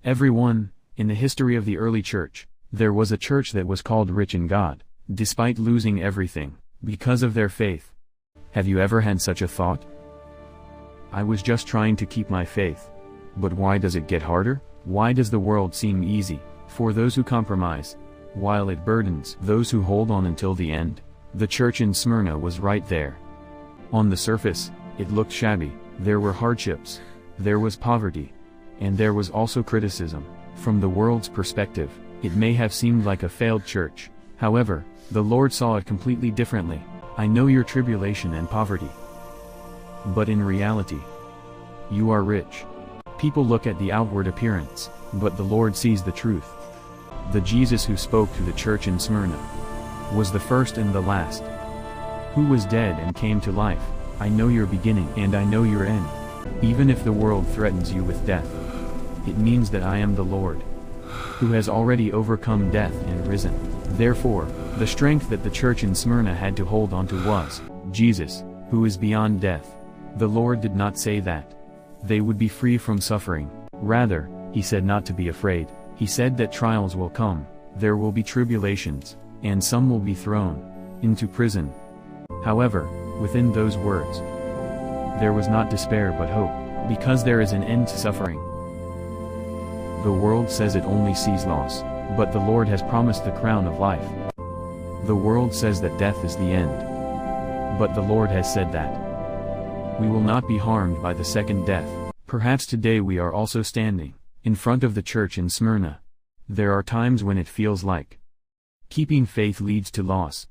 Everyone, in the history of the early church, there was a church that was called rich in God, despite losing everything, because of their faith. Have you ever had such a thought? I was just trying to keep my faith. But why does it get harder? Why does the world seem easy for those who compromise, while it burdens those who hold on until the end? The church in Smyrna was right there. On the surface, it looked shabby. There were hardships, there was poverty, and there was also criticism. From the world's perspective, it may have seemed like a failed church. However, the Lord saw it completely differently. I know your tribulation and poverty, but in reality, you are rich. People look at the outward appearance, but the Lord sees the truth. The Jesus who spoke to the church in Smyrna was the first and the last, who was dead and came to life. I know your beginning and I know your end. Even if the world threatens you with death, it means that I am the Lord, who has already overcome death and risen. Therefore, the strength that the church in Smyrna had to hold on to was Jesus, who is beyond death. The Lord did not say that they would be free from suffering. Rather, he said not to be afraid. He said that trials will come, there will be tribulations, and some will be thrown into prison. However, within those words, there was not despair but hope, because there is an end to suffering. The world says it only sees loss, but the Lord has promised the crown of life. The world says that death is the end, but the Lord has said that we will not be harmed by the second death. Perhaps today we are also standing in front of the church in Smyrna. There are times when it feels like keeping faith leads to loss.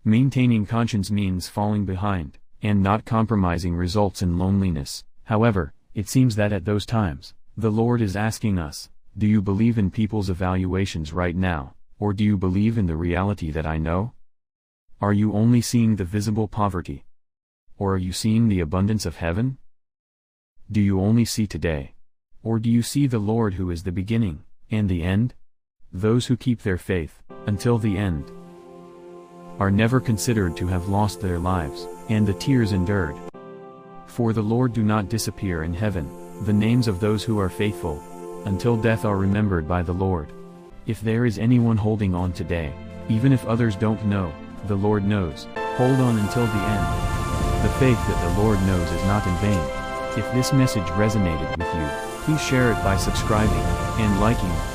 Maintaining conscience means falling behind, and not compromising results in loneliness. However, it seems that at those times, the Lord is asking us, do you believe in people's evaluations right now, or do you believe in the reality that I know? Are you only seeing the visible poverty? Or are you seeing the abundance of heaven? Do you only see today? Or do you see the Lord who is the beginning, and the end? Those who keep their faith until the end are never considered to have lost their lives, and the tears endured. For the Lord do not disappear in heaven. The names of those who are faithful until death are remembered by the Lord. If there is anyone holding on today, even if others don't know, the Lord knows. Hold on until the end. The faith that the Lord knows is not in vain. If this message resonated with you, please share it by subscribing and liking.